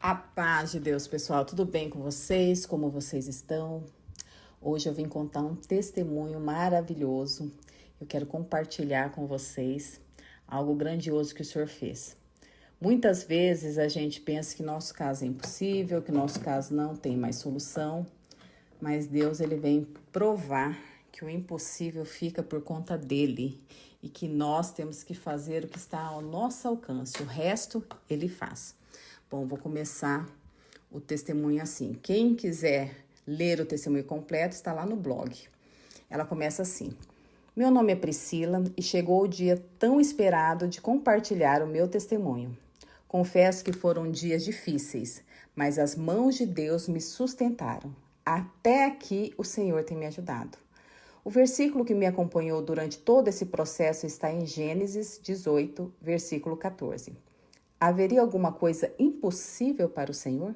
A paz de Deus, pessoal. Tudo bem com vocês? Como vocês estão? Hoje eu vim contar um testemunho maravilhoso. Eu quero compartilhar com vocês algo grandioso que o Senhor fez. Muitas vezes a gente pensa que nosso caso é impossível, que nosso caso não tem mais solução, mas Deus ele vem provar que o impossível fica por conta dele e que nós temos que fazer o que está ao nosso alcance. O resto ele faz. Bom, vou começar o testemunho assim. Quem quiser ler o testemunho completo está lá no blog. Ela começa assim: Meu nome é Priscila e chegou o dia tão esperado de compartilhar o meu testemunho. Confesso que foram dias difíceis, mas as mãos de Deus me sustentaram. Até aqui o Senhor tem me ajudado. O versículo que me acompanhou durante todo esse processo está em Gênesis 18, versículo 14. Haveria alguma coisa impossível para o Senhor?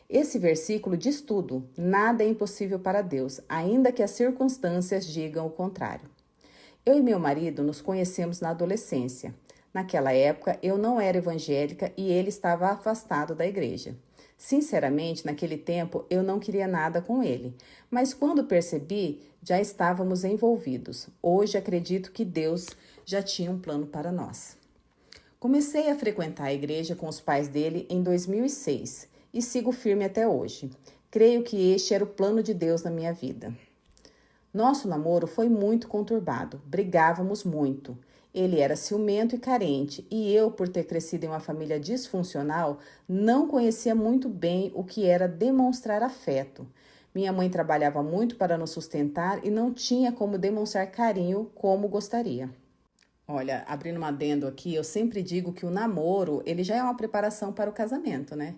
Esse versículo diz tudo. Nada é impossível para Deus, ainda que as circunstâncias digam o contrário. Eu e meu marido nos conhecemos na adolescência. Naquela época, eu não era evangélica e ele estava afastado da igreja. Sinceramente, naquele tempo, eu não queria nada com ele. Mas quando percebi, já estávamos envolvidos. Hoje acredito que Deus já tinha um plano para nós. Comecei a frequentar a igreja com os pais dele em 2006 e sigo firme até hoje. Creio que este era o plano de Deus na minha vida. Nosso namoro foi muito conturbado, brigávamos muito. Ele era ciumento e carente, e eu, por ter crescido em uma família disfuncional, não conhecia muito bem o que era demonstrar afeto. Minha mãe trabalhava muito para nos sustentar e não tinha como demonstrar carinho como gostaria. Olha, abrindo um adendo aqui, eu sempre digo que o namoro, ele já é uma preparação para o casamento, né?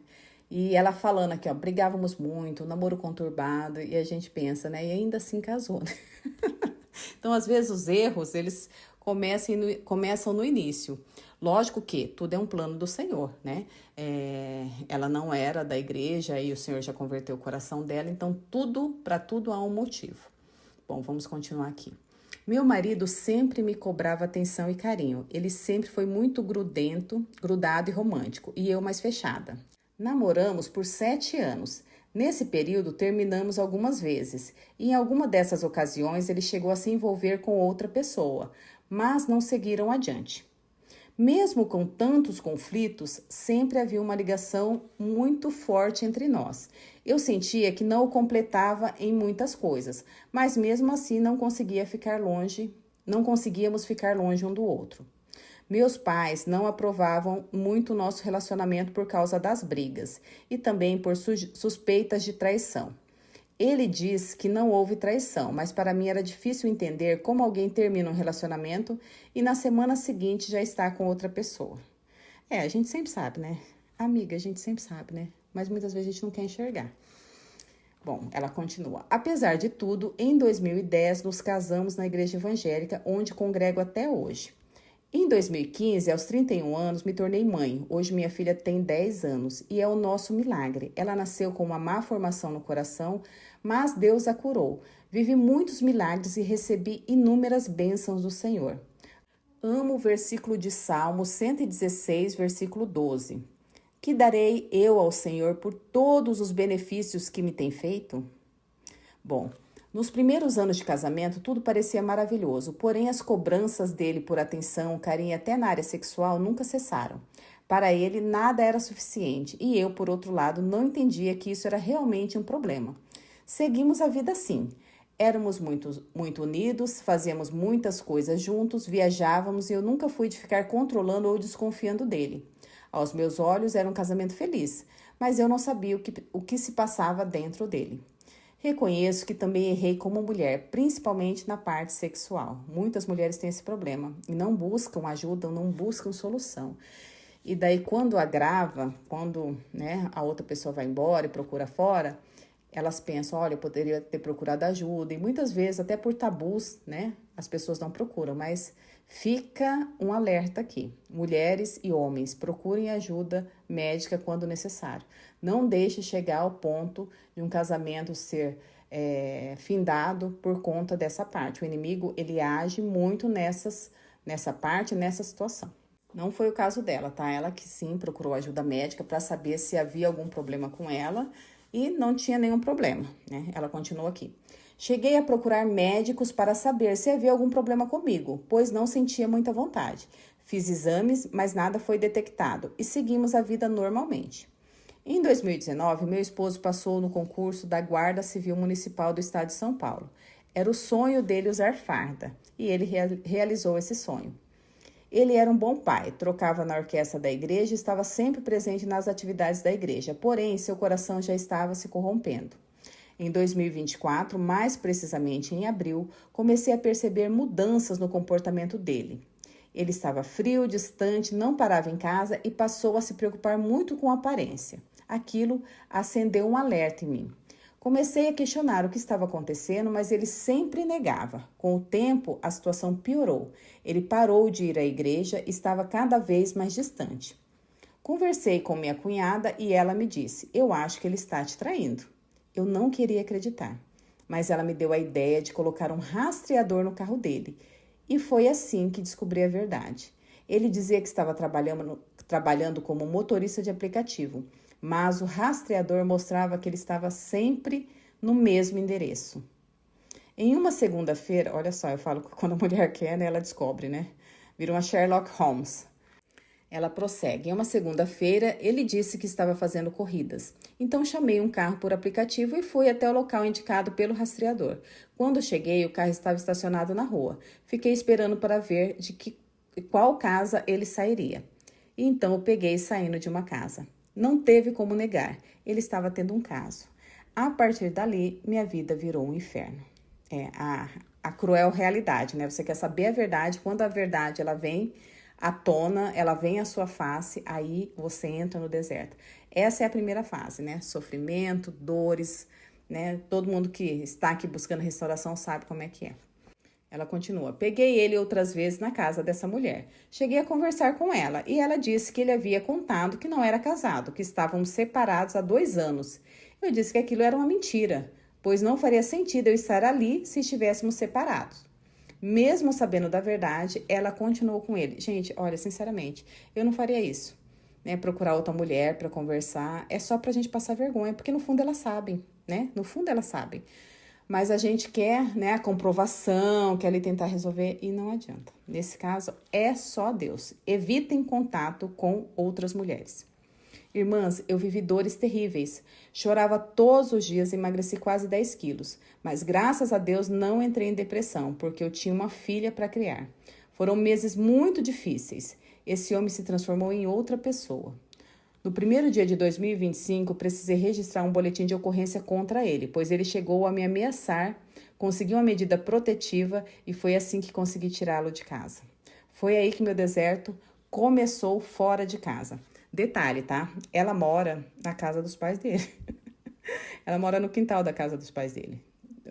E ela falando aqui, ó, brigávamos muito, namoro conturbado, e a gente pensa, né? E ainda assim casou, né? Então, às vezes, os erros, eles começam no início. Lógico que tudo é um plano do Senhor, né? Ela não era da igreja e o Senhor já converteu o coração dela, então para tudo há um motivo. Bom, vamos continuar aqui. Meu marido sempre me cobrava atenção e carinho. Ele sempre foi muito grudado e romântico, e eu mais fechada. Namoramos por 7 anos. Nesse período, terminamos algumas vezes, e em alguma dessas ocasiões ele chegou a se envolver com outra pessoa, mas não seguiram adiante. Mesmo com tantos conflitos, sempre havia uma ligação muito forte entre nós. Eu sentia que não o completava em muitas coisas, mas mesmo assim não conseguíamos ficar longe um do outro. Meus pais não aprovavam muito o nosso relacionamento por causa das brigas e também por suspeitas de traição. Ele diz que não houve traição, mas para mim era difícil entender como alguém termina um relacionamento e na semana seguinte já está com outra pessoa. A gente sempre sabe, né? Amiga, a gente sempre sabe, né? Mas muitas vezes a gente não quer enxergar. Bom, ela continua. Apesar de tudo, em 2010 nos casamos na igreja evangélica, onde congrego até hoje. Em 2015, aos 31 anos, me tornei mãe. Hoje minha filha tem 10 anos e é o nosso milagre. Ela nasceu com uma má formação no coração, mas Deus a curou. Vivi muitos milagres e recebi inúmeras bênçãos do Senhor. Amo o versículo de Salmo 116, versículo 12. Que darei eu ao Senhor por todos os benefícios que me tem feito? Bom, nos primeiros anos de casamento, tudo parecia maravilhoso, porém as cobranças dele por atenção, carinho até na área sexual nunca cessaram. Para ele, nada era suficiente e eu, por outro lado, não entendia que isso era realmente um problema. Seguimos a vida assim. Éramos muito unidos, fazíamos muitas coisas juntos, viajávamos e eu nunca fui de ficar controlando ou desconfiando dele. Aos meus olhos, era um casamento feliz, mas eu não sabia o que se passava dentro dele. Reconheço que também errei como mulher, principalmente na parte sexual. Muitas mulheres têm esse problema e não buscam ajuda, não buscam solução. E daí quando agrava, quando a outra pessoa vai embora e procura fora, elas pensam, olha, eu poderia ter procurado ajuda. E muitas vezes, até por tabus, as pessoas não procuram. Mas fica um alerta aqui. Mulheres e homens, procurem ajuda médica quando necessário. Não deixe chegar ao ponto de um casamento ser findado por conta dessa parte. O inimigo, ele age muito nessa parte, nessa situação. Não foi o caso dela, tá? Ela que sim procurou ajuda médica para saber se havia algum problema com ela e não tinha nenhum problema, né? Ela continuou aqui. Cheguei a procurar médicos para saber se havia algum problema comigo, pois não sentia muita vontade. Fiz exames, mas nada foi detectado e seguimos a vida normalmente. Em 2019, meu esposo passou no concurso da Guarda Civil Municipal do Estado de São Paulo. Era o sonho dele usar farda e ele realizou esse sonho. Ele era um bom pai, trocava na orquestra da igreja e estava sempre presente nas atividades da igreja, porém seu coração já estava se corrompendo. Em 2024, mais precisamente em abril, comecei a perceber mudanças no comportamento dele. Ele estava frio, distante, não parava em casa e passou a se preocupar muito com a aparência. Aquilo acendeu um alerta em mim. Comecei a questionar o que estava acontecendo, mas ele sempre negava. Com o tempo, a situação piorou. Ele parou de ir à igreja e estava cada vez mais distante. Conversei com minha cunhada e ela me disse: "Eu acho que ele está te traindo." Eu não queria acreditar, mas ela me deu a ideia de colocar um rastreador no carro dele. E foi assim que descobri a verdade. Ele dizia que estava trabalhando como motorista de aplicativo, mas o rastreador mostrava que ele estava sempre no mesmo endereço. Em uma segunda-feira, olha só, eu falo que quando a mulher quer, né, ela descobre, né? Vira uma Sherlock Holmes. Ela prossegue. Em uma segunda-feira, ele disse que estava fazendo corridas. Então, chamei um carro por aplicativo e fui até o local indicado pelo rastreador. Quando cheguei, o carro estava estacionado na rua. Fiquei esperando para ver qual casa ele sairia. E então, eu peguei saindo de uma casa. Não teve como negar. Ele estava tendo um caso. A partir dali, minha vida virou um inferno. É a cruel realidade, né? Você quer saber a verdade, quando a verdade ela vem à tona, ela vem à sua face, aí você entra no deserto. Essa é a primeira fase, né? Sofrimento, dores, né? Todo mundo que está aqui buscando restauração sabe como é que é. Ela continua. Peguei ele outras vezes na casa dessa mulher. Cheguei a conversar com ela e ela disse que ele havia contado que não era casado, que estávamos separados há 2 anos. Eu disse que aquilo era uma mentira, pois não faria sentido eu estar ali se estivéssemos separados. Mesmo sabendo da verdade, ela continuou com ele. Gente, olha, sinceramente, eu não faria isso, né? Procurar outra mulher para conversar é só pra gente passar vergonha, porque no fundo elas sabem, né? No fundo elas sabem. Mas a gente quer, né, a comprovação, quer ali tentar resolver e não adianta. Nesse caso, é só Deus. Evitem contato com outras mulheres. Irmãs, eu vivi dores terríveis. Chorava todos os dias e emagreci quase 10 quilos. Mas graças a Deus não entrei em depressão, porque eu tinha uma filha para criar. Foram meses muito difíceis. Esse homem se transformou em outra pessoa. No primeiro dia de 2025, precisei registrar um boletim de ocorrência contra ele, pois ele chegou a me ameaçar, consegui uma medida protetiva e foi assim que consegui tirá-lo de casa. Foi aí que meu deserto começou fora de casa. Detalhe, tá? Ela mora na casa dos pais dele. Ela mora no quintal da casa dos pais dele.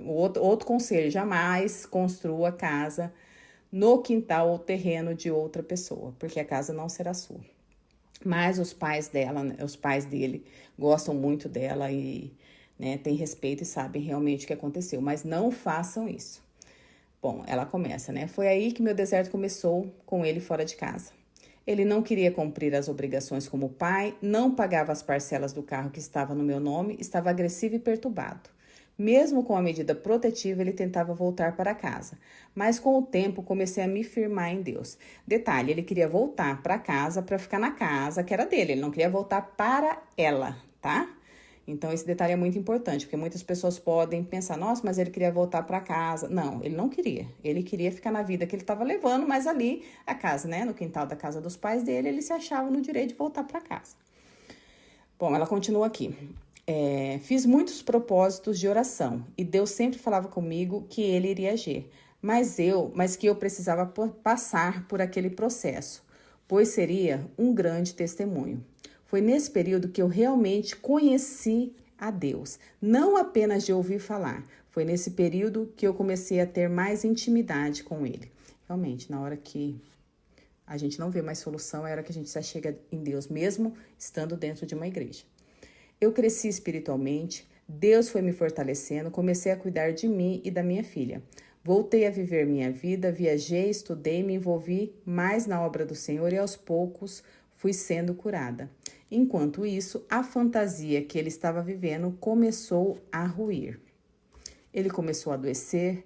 Outro conselho, jamais construa casa no quintal ou terreno de outra pessoa, porque a casa não será sua. Mas os pais dela, os pais dele gostam muito dela e, né, têm respeito e sabem realmente o que aconteceu. Mas não façam isso. Bom, ela começa, né? Foi aí que meu deserto começou com ele fora de casa. Ele não queria cumprir as obrigações como pai, não pagava as parcelas do carro que estava no meu nome, estava agressivo e perturbado. Mesmo com a medida protetiva, ele tentava voltar para casa. Mas com o tempo, comecei a me firmar em Deus. Detalhe, ele queria voltar para casa para ficar na casa que era dele. Ele não queria voltar para ela, tá? Então, esse detalhe é muito importante, porque muitas pessoas podem pensar, nossa, mas ele queria voltar para casa. Não, ele não queria. Ele queria ficar na vida que ele estava levando, mas ali, a casa, né, no quintal da casa dos pais dele, ele se achava no direito de voltar para casa. Bom, ela continua aqui. Fiz muitos propósitos de oração e Deus sempre falava comigo que ele iria agir, mas que eu precisava passar por aquele processo, pois seria um grande testemunho. Foi nesse período que eu realmente conheci a Deus, não apenas de ouvir falar. Foi nesse período que eu comecei a ter mais intimidade com ele. Realmente, na hora que a gente não vê mais solução, é a hora que a gente se achega em Deus, mesmo estando dentro de uma igreja. Eu cresci espiritualmente, Deus foi me fortalecendo, comecei a cuidar de mim e da minha filha. Voltei a viver minha vida, viajei, estudei, me envolvi mais na obra do Senhor e aos poucos fui sendo curada. Enquanto isso, a fantasia que ele estava vivendo começou a ruir. Ele começou a adoecer,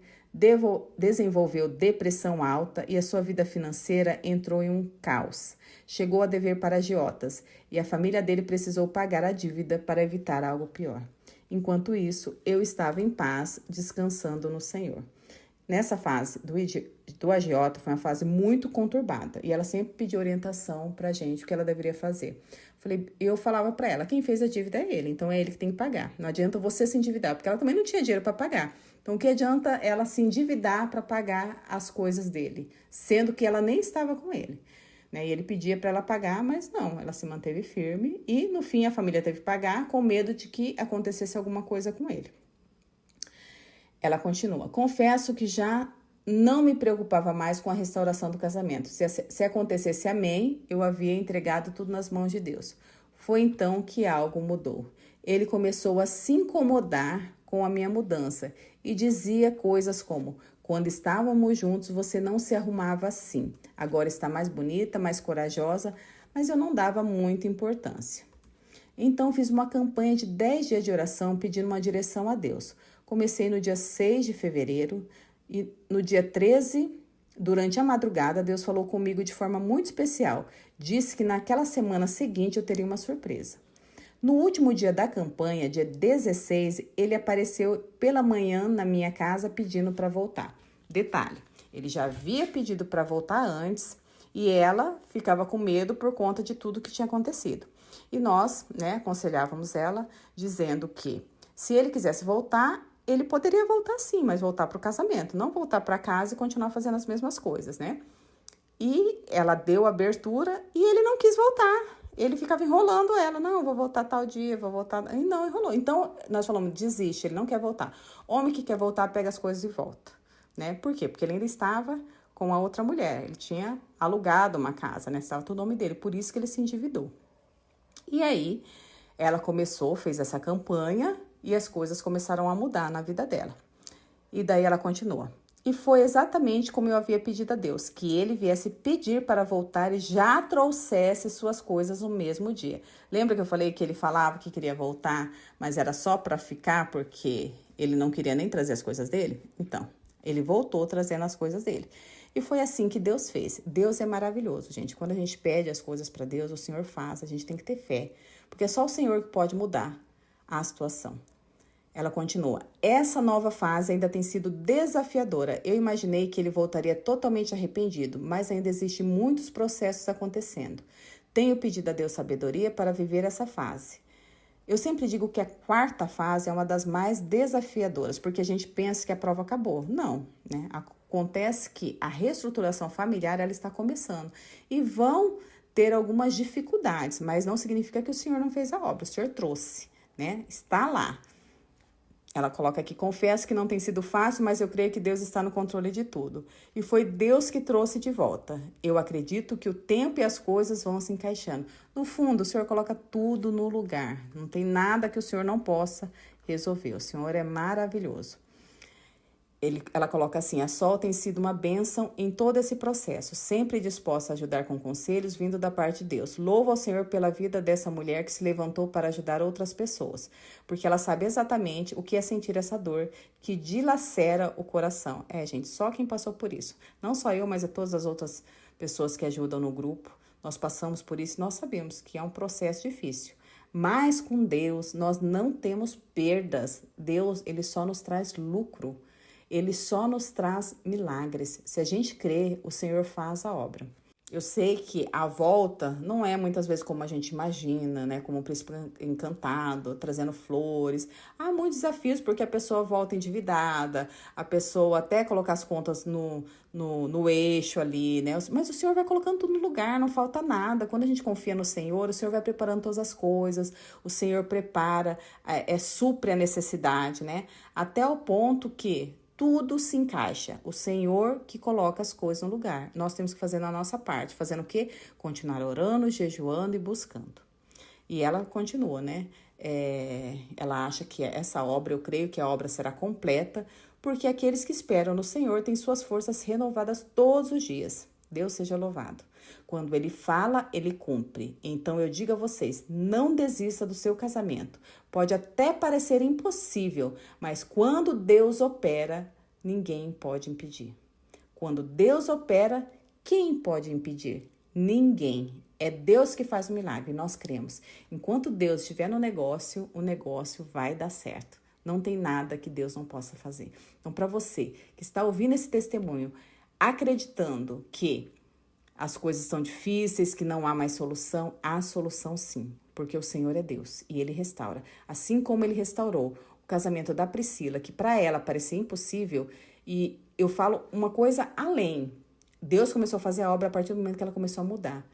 desenvolveu depressão alta e a sua vida financeira entrou em um caos. Chegou a dever para agiotas e a família dele precisou pagar a dívida para evitar algo pior. Enquanto isso, eu estava em paz, descansando no Senhor. Nessa fase do agiota foi uma fase muito conturbada e ela sempre pediu orientação pra gente o que ela deveria fazer. Eu falava pra ela, quem fez a dívida é ele, então é ele que tem que pagar. Não adianta você se endividar, porque ela também não tinha dinheiro para pagar. Então o que adianta ela se endividar para pagar as coisas dele, sendo que ela nem estava com ele. E ele pedia para ela pagar, mas não, ela se manteve firme e no fim a família teve que pagar com medo de que acontecesse alguma coisa com ele. Ela continua, confesso que já não me preocupava mais com a restauração do casamento. Se acontecesse amém, eu havia entregado tudo nas mãos de Deus. Foi então que algo mudou. Ele começou a se incomodar com a minha mudança e dizia coisas como, quando estávamos juntos você não se arrumava assim, agora está mais bonita, mais corajosa, mas eu não dava muita importância. Então fiz uma campanha de 10 dias de oração pedindo uma direção a Deus. Comecei no dia 6 de fevereiro e no dia 13, durante a madrugada, Deus falou comigo de forma muito especial. Disse que naquela semana seguinte eu teria uma surpresa. No último dia da campanha, dia 16, ele apareceu pela manhã na minha casa pedindo para voltar. Detalhe, ele já havia pedido para voltar antes e ela ficava com medo por conta de tudo que tinha acontecido. E nós, aconselhávamos ela dizendo que se ele quisesse voltar, ele poderia voltar sim, mas voltar para o casamento, não voltar para casa e continuar fazendo as mesmas coisas, né? E ela deu abertura e ele não quis voltar. Ele ficava enrolando ela. Não, eu vou voltar tal dia, vou voltar. E não, enrolou. Então, nós falamos, desiste, ele não quer voltar. Homem que quer voltar, pega as coisas e volta, né? Por quê? Porque ele ainda estava com a outra mulher. Ele tinha alugado uma casa, né? Estava tudo o nome dele. Por isso que ele se endividou. E aí, ela fez essa campanha e as coisas começaram a mudar na vida dela. E daí ela continua. E foi exatamente como eu havia pedido a Deus, que ele viesse pedir para voltar e já trouxesse suas coisas no mesmo dia. Lembra que eu falei que ele falava que queria voltar, mas era só para ficar porque ele não queria nem trazer as coisas dele? Então, ele voltou trazendo as coisas dele. E foi assim que Deus fez. Deus é maravilhoso, gente. Quando a gente pede as coisas para Deus, o Senhor faz. A gente tem que ter fé, porque é só o Senhor que pode mudar a situação. Ela continua, essa nova fase ainda tem sido desafiadora. Eu imaginei que ele voltaria totalmente arrependido, mas ainda existem muitos processos acontecendo. Tenho pedido a Deus sabedoria para viver essa fase. Eu sempre digo que a quarta fase é uma das mais desafiadoras, porque a gente pensa que a prova acabou. Não, né? Acontece que a reestruturação familiar ela está começando e vão ter algumas dificuldades, mas não significa que o Senhor não fez a obra, o Senhor trouxe, né? Está lá. Ela coloca aqui, confesso que não tem sido fácil, mas eu creio que Deus está no controle de tudo. E foi Deus que trouxe de volta. Eu acredito que o tempo e as coisas vão se encaixando. No fundo, o Senhor coloca tudo no lugar. Não tem nada que o Senhor não possa resolver. O Senhor é maravilhoso. Ela coloca assim, a Sol tem sido uma bênção em todo esse processo, sempre disposta a ajudar com conselhos vindo da parte de Deus. Louvo ao Senhor pela vida dessa mulher que se levantou para ajudar outras pessoas, porque ela sabe exatamente o que é sentir essa dor que dilacera o coração. Gente, só quem passou por isso. Não só eu, mas todas as outras pessoas que ajudam no grupo. Nós passamos por isso e nós sabemos que é um processo difícil. Mas com Deus, nós não temos perdas. Deus, ele só nos traz lucro. Ele só nos traz milagres. Se a gente crê, o Senhor faz a obra. Eu sei que a volta não é muitas vezes como a gente imagina, né? Como um príncipe encantado, trazendo flores. Há muitos desafios porque a pessoa volta endividada, a pessoa até colocar as contas no eixo ali, né? Mas o Senhor vai colocando tudo no lugar, não falta nada. Quando a gente confia no Senhor, o Senhor vai preparando todas as coisas, o Senhor prepara, supre a necessidade, né? Até o ponto que tudo se encaixa. O Senhor que coloca as coisas no lugar. Nós temos que fazer a nossa parte. Fazendo o quê? Continuar orando, jejuando e buscando. E ela continua, né? Ela acha que essa obra, eu creio que a obra será completa, porque aqueles que esperam no Senhor têm suas forças renovadas todos os dias. Deus seja louvado. Quando ele fala, ele cumpre. Então eu digo a vocês, não desista do seu casamento. Pode até parecer impossível, mas quando Deus opera, ninguém pode impedir. Quando Deus opera, quem pode impedir? Ninguém. É Deus que faz o milagre, nós cremos. Enquanto Deus estiver no negócio, o negócio vai dar certo. Não tem nada que Deus não possa fazer. Então, para você que está ouvindo esse testemunho, acreditando que as coisas estão difíceis, que não há mais solução, há solução sim, porque o Senhor é Deus e Ele restaura. Assim como Ele restaurou o casamento da Priscila, que para ela parecia impossível, e eu falo uma coisa além. Deus começou a fazer a obra a partir do momento que ela começou a mudar.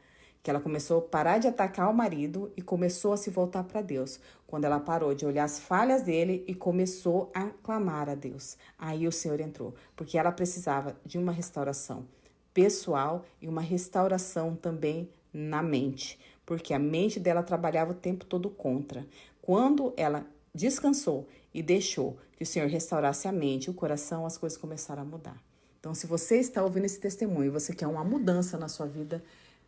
Que ela começou a parar de atacar o marido e começou a se voltar para Deus. Quando ela parou de olhar as falhas dele e começou a clamar a Deus. Aí o Senhor entrou, porque ela precisava de uma restauração pessoal e uma restauração também na mente, porque a mente dela trabalhava o tempo todo contra. Quando ela descansou e deixou que o Senhor restaurasse a mente e o coração, as coisas começaram a mudar. Então, se você está ouvindo esse testemunho e você quer uma mudança na sua vida,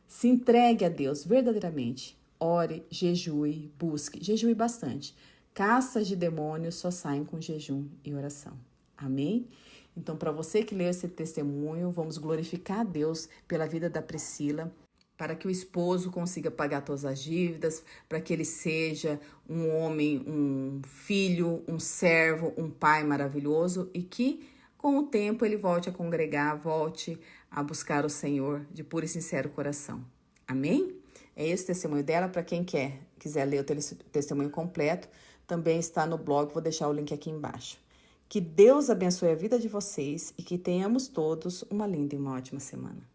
se entregue a Deus verdadeiramente. Ore, jejue, busque. Jejue bastante. Caças de demônios só saem com jejum e oração. Amém? Então, para você que leu esse testemunho, vamos glorificar a Deus pela vida da Priscila, para que o esposo consiga pagar todas as dívidas, para que ele seja um homem, um filho, um servo, um pai maravilhoso e que com o tempo ele volte a congregar, volte a buscar o Senhor de puro e sincero coração. Amém? É esse o testemunho dela. Para quem quiser ler o testemunho completo, também está no blog, vou deixar o link aqui embaixo. Que Deus abençoe a vida de vocês e que tenhamos todos uma linda e uma ótima semana.